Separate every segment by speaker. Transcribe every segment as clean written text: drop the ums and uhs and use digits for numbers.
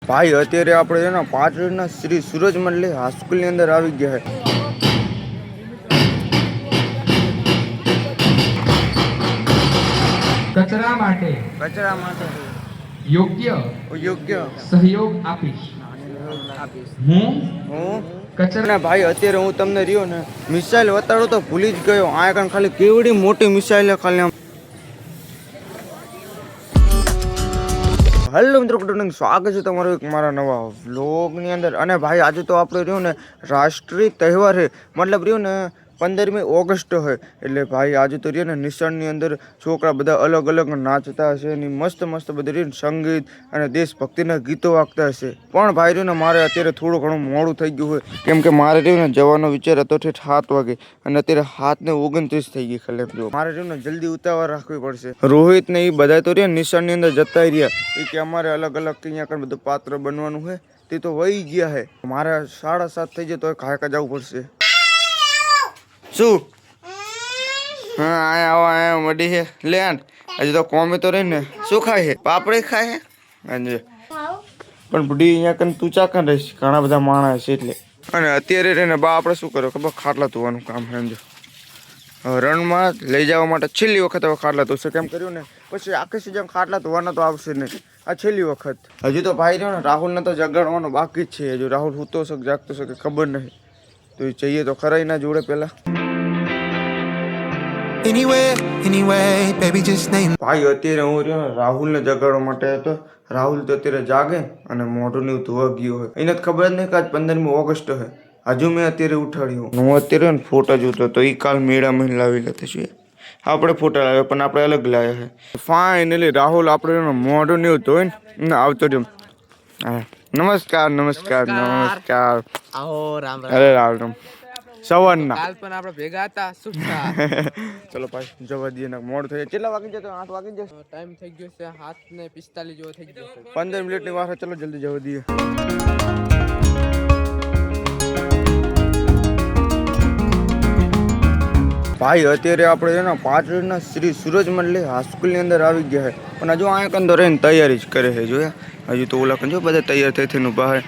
Speaker 1: ભાઈ અત્યારે આપણે છે ને પાટણના શ્રી સૂરજમલ હાઈસ્કૂલની અંદર આવી ગયા છે.
Speaker 2: કચરા માટે યોગ્ય સહયોગ આપીશ. હું
Speaker 1: કચરા ભાઈ અત્યારે હું તમને રહ્યો ને મિસાઇલ બતાડું તો ભૂલી જ ગયો. આ કાન ખાલી કેવડી મોટી મિસાઇલ ખાલી. હેલો મિત્રો, ગુડ મોર્નિંગ. સ્વાગત છે તમારું એક મારા નવા વ્લોગની અંદર. અને ભાઈ આજે તો આપણે રહ્યું ને રાષ્ટ્રીય તહેવાર છે, મતલબ રહ્યું ને 15મી ઓગસ્ટ હોય એટલે ભાઈ આજે તો રહ્યું ને નિશાળની અંદર છોકરા બધા અલગ અલગ નાચતા હશે એની મસ્ત મસ્ત બધી રહ્યું સંગીત અને દેશભક્તિના ગીતો વાગતા હશે. પણ ભાઈ રહ્યું ને મારે અત્યારે થોડું ઘણું મોડું થઈ ગયું હોય, કેમ કે મારે રહ્યું ને જવાનો વિચાર હતો ઠેઠ 7 વાગે અને અત્યારે 7:29 થઈ ગઈ. ખાલી મારે રહ્યું ને જલ્દી ઉતાવળ રાખવી પડશે. રોહિત ને એ બધા તો રહ્યા નિશાળની અંદર જતા રહ્યા. એ કે અમારે અલગ અલગ અહીંયા આગળ બધું પાત્ર બનવાનું છે, તે તો વહી ગયા છે. મારે 7:30 થઈ જાય તો ખાયકા જવું પડશે. શું હા આયા મડી છે લેન્ડ હજી તો કોમે તો રહી ને. શું ખાય છે? પાપડી ખાય છે. હાજી પણ બુડી અહીંયા કન તું ચાકન રહીશ, ઘણા બધા માણસ છે એટલે. અને અત્યારે રહીને બા આપણે શું કરો ખબર, ખાટલા ધોવાનું કામ સમજો. રણમાં લઈ જવા માટે છેલ્લી વખત હવે ખાટલા ધોશે. કેમ કર્યું ને પછી આખી સીઝન ખાટલા ધોવાના તો આવશે નહીં. આ છેલ્લી વખત. હજી તો ભાઈ રહ્યો ને રાહુલને તો જગાડવાનો બાકી જ છે. હજુ રાહુલ સૂતો છે જાગતો છે કે ખબર નહીં. તો એ જઈએ તો ખરા એના જોડે પેલા. Anyway, baby, just name. ભાઈ અત્યારે હું રહ્યો ને રાહુલને જગાડવા માટે હતો. રાહુલ તો અત્યારે જાગે અને મોઢું ને ધોવા ગયો હોય. એને ખબર જ નહીં કે આજ 15મી ઓગસ્ટ છે. હજુ મેં અત્યારે ઉઠાડ્યો. હું અત્યારે ને ફોટા જોતો તો એ કાલ મેળામાં લાવી લેતા છીએ. આપણે ફોટા લાવ્યા પણ આપણે અલગ લાવ્યા છે. ફાઇનલી રાહુલ આપણે મોઢું ને ધોઈ ને આવતો રહ્યો. હા નમસ્કાર નમસ્કાર નમસ્કાર.
Speaker 3: આહો રામ રામ.
Speaker 1: અરે રામ રામ. સવારના
Speaker 3: કાલ પણ આપણે ભેગા હતા સુખા.
Speaker 1: ચલો ભાઈ જવા દઈએ ને મોડ થઈ. કેટલા વાગી જતો? 8 વાગી જશે.
Speaker 3: ટાઈમ થઈ ગયો છે 7:45 જેવો થઈ ગયો છે.
Speaker 1: 15 મિનિટની વાર છે. ચલો જલ્દી જવા દઈએ. ભાઈ અત્યારે આપણે છે ને પાટણના શ્રી સૂરજમલ હાઈસ્કૂલની અંદર આવી ગયા છે. પણ હજુ અહીંયા કંદો રહીને તૈયારી જ કરે છે. જોયા હજુ તો ઓલા જો બધા તૈયાર થઈ થઈને ઊભા છે.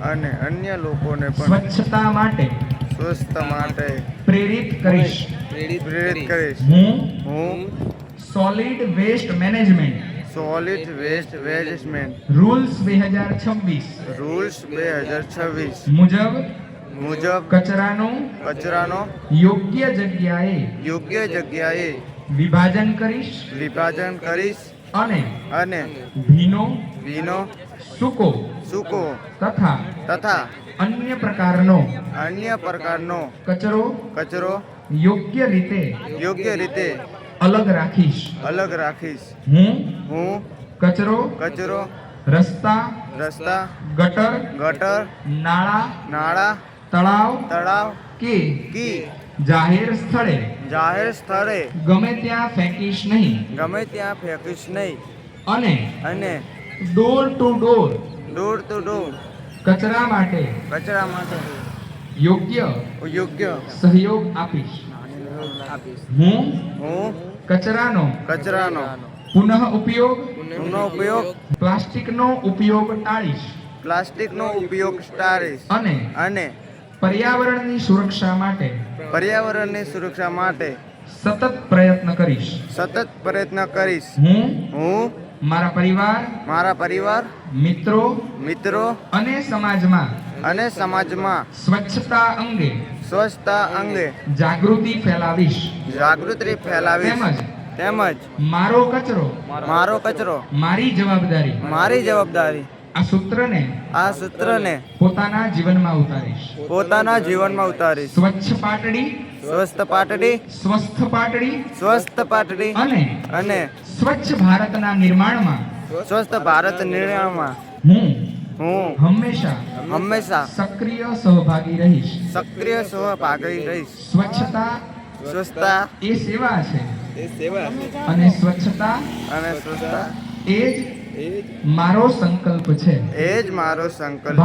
Speaker 2: અને અન્ય લોકોને પણ સ્વચ્છતા માટે પ્રેરિત કરીશ. હું સોલિડ વેસ્ટ મેનેજમેન્ટ રૂલ્સ 2026 મુજબ કચરાનો યોગ્ય જગ્યાએ વિભાજન કરીશ અને ભીનો સૂકો તથા અન્ય પ્રકારનો કચરો યોગ્ય રીતે
Speaker 1: યોગ્ય રીતે
Speaker 2: અલગ રાખીશ.
Speaker 1: અલગ રાખીશ.
Speaker 2: હું
Speaker 1: હું
Speaker 2: કચરો,
Speaker 1: રસ્તા,
Speaker 2: ગટર,
Speaker 1: ગટર,
Speaker 2: નાળા,
Speaker 1: તળાવ
Speaker 2: તળાવ કે
Speaker 1: કી
Speaker 2: જાહેર સ્થળે
Speaker 1: જાહેર સ્થળે
Speaker 2: ગમે ત્યાં ફેંકીશ નહીં.
Speaker 1: ગમે ત્યાં ફેંકીશ નહીં.
Speaker 2: અને
Speaker 1: અને
Speaker 2: door to door
Speaker 1: door to door
Speaker 2: કચરા માટે
Speaker 1: કચરા માટે
Speaker 2: યોગ્ય
Speaker 1: યોગ્ય
Speaker 2: સહયોગ આપીશ. હું
Speaker 1: હું
Speaker 2: કચરાનો પુનઃ ઉપયોગ,
Speaker 1: પુનઃ ઉપયોગ,
Speaker 2: પ્લાસ્ટિકનો ઉપયોગ ટાળીશ.
Speaker 1: પ્લાસ્ટિકનો ઉપયોગ ટાળીશ. અને
Speaker 2: પર્યાવરણની સુરક્ષા માટે
Speaker 1: પર્યાવરણની સુરક્ષા માટે
Speaker 2: સતત પ્રયત્ન કરીશ. હું મારા પરિવાર, મિત્રો અને સમાજમાં સ્વચ્છતા અંગે જાગૃતિ ફેલાવીશ. તેમજ મારો કચરો મારી જવાબદારી આ સૂત્રને પોતાના જીવનમાં ઉતારીશ. સ્વચ્છ પાટડી, સ્વસ્થ પાટડી અને સ્વચ્છ ભારતના નિર્માણમાં હું હંમેશા સક્રિય સહભાગી રહીશ. સ્વચ્છતા એ સેવા છે અને સ્વચ્છતા એ જ મારો સંકલ્પ છે.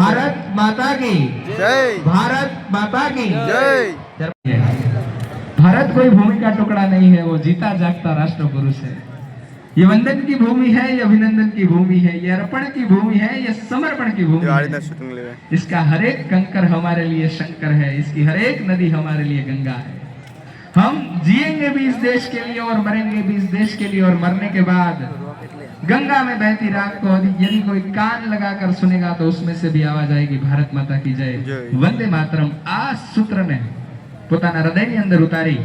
Speaker 2: ભારત માતા કી
Speaker 1: જય.
Speaker 2: જય. भारत कोई भूमि का टुकड़ा नहीं है, वो जीता जागता राष्ट्र पुरुष है. ये वंदन की भूमि है, ये अभिनंदन की भूमि है, ये अर्पण की भूमि है, ये समर्पण की भूमि है. इसका हर एक कंकर हमारे लिए शंकर है, इसकी हर एक नदी हमारे लिए गंगा है. हम जिएंगे भी इस देश के लिए और मरेंगे भी इस देश के लिए, और मरने के बाद गंगा में बहती राख को यदि कोई कान लगाकर सुनेगा तो उसमें से भी आवाज आएगी भारत माता की जय, वंदे मातरम. આ સૂત્રને પોતાના હૃદયની અંદર ઉતારી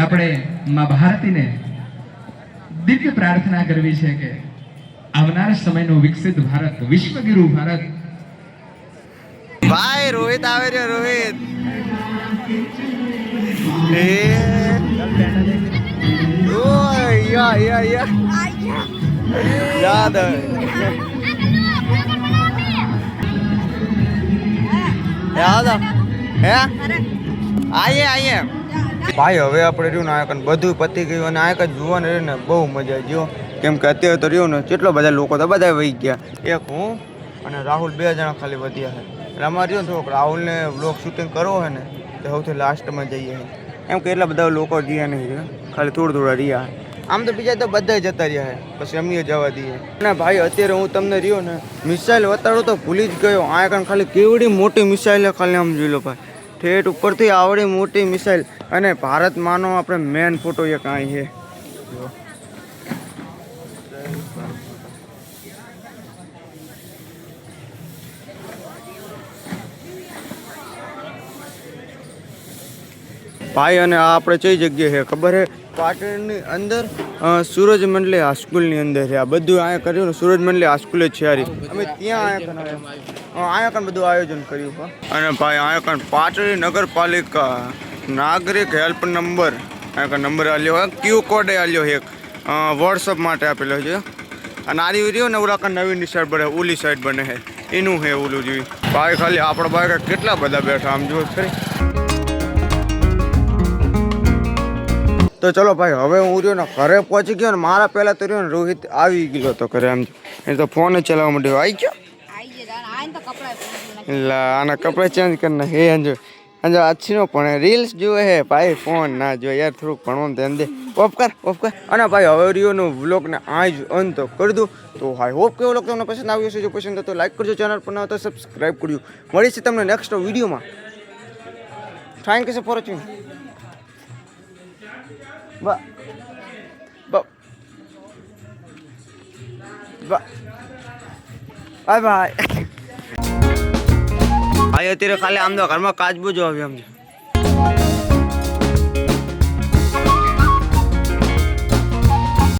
Speaker 2: આપણે માં ભારતીને દિવ્ય પ્રાર્થના કરવી છે કે આવનાર સમયનું વિકસિત ભારત, વિશ્વગુરુ ભારત.
Speaker 1: ભાઈ રોહિત આવે છે. રોહિત યાદ હે આઈએ ભાઈ. હવે આપણે રહ્યું ને આ બધું પતી ગયું અને આ જોવાનું રહ્યું ને બહુ મજા આવી. કેમ કે અત્યારે તો રહ્યું ને કેટલો બધા લોકો તો બધા વહી ગયા. એક હું અને રાહુલ 2 જણા ખાલી વધ્યા છે. એટલે અમારે રહ્યું થોડુંક રાહુલને બ્લોગ શૂટિંગ કરવો હોય ને તો સૌથી લાસ્ટમાં જઈએ. એમ કે એટલા બધા લોકો રહ્યા નહીં, ખાલી થોડા રહ્યા. આમ તો બીજા તો બધા જતા રહ્યા છે, પછી અમીએ જવા દઈએ. અને ભાઈ અત્યારે હું તમને રહ્યો ને મિસાઇલ વતાડું તો ભૂલી જ ગયો. આ ખાલી કેવડી મોટી મિસાઇલ ખાલી આમ જોઈ લો ભાઈ, ઠેઠ ઉપરથી આવડી મોટી મિસાઇલ. અને ભારતમાંનો આપણે મેન ફોટો એક અહીં છે. ભાઈ અને આ આપણે કઈ જગ્યાએ છે ખબર છે? પાટણની અંદર સૂરજ મંડલી હાઈસ્કૂલની અંદર છે. આ બધું અહીંયા કર્યું ને સૂરજ મંડલી હાઈસ્કૂલ જ છે. અમે ત્યાં અહીંયા કાન બધું આયોજન કર્યું. અને ભાઈ અહીંયા પાટડી નગરપાલિકા નાગરિક હેલ્પ નંબર અહીંયા નંબર આલ્યો, ક્યુ કોડ આલ્યો એક વોટ્સઅપ માટે આપેલો છે. અને આ રહ્યું ને ઓલા નવી સાઈડ બને, ઓલી સાઈડ બને છે એનું છે ઓલું જેવી. ભાઈ ખાલી આપણા ભાઈ કેટલા બધા બેઠા આમ જુઓ ખરી. તો ચલો ભાઈ હવે હું રહ્યો ને ઘરે પહોંચી ગયો ને. મારા પહેલાં તો રહ્યો ને રોહિત આવી ગયો તો ઘરે. આમ એ તો ફોન જ ચલાવવા માંડ્યો. આવી ગયો એટલે આના કપડાં ચેન્જ કરી નાખે. એ અંજો अच्छी नो पण રીલ્સ જોવે હે ભાઈ, ફોન ના જો યાર, થોડુંક ભણવાનું ધ્યાન દે. ઓફ કર. અને ભાઈ હવે રીઓનો વ્લોગને આ જ અંત કરી દઉં. તો આઈ હોપ કે વ્લોગ તમને પસંદ આવ્યો છે. જો પસંદ તો લાઈક કરજો, ચેનલ પર ન હોય તો સબસ્ક્રાઈબ કરજો. મળી છે તમને નેક્સ્ટ વિડીયોમાં. Thank you for watching. Bye bye. ભાઈ અત્યારે ખાલી આમ તો ઘરમાં કાચબો જો આવ્યો આમ.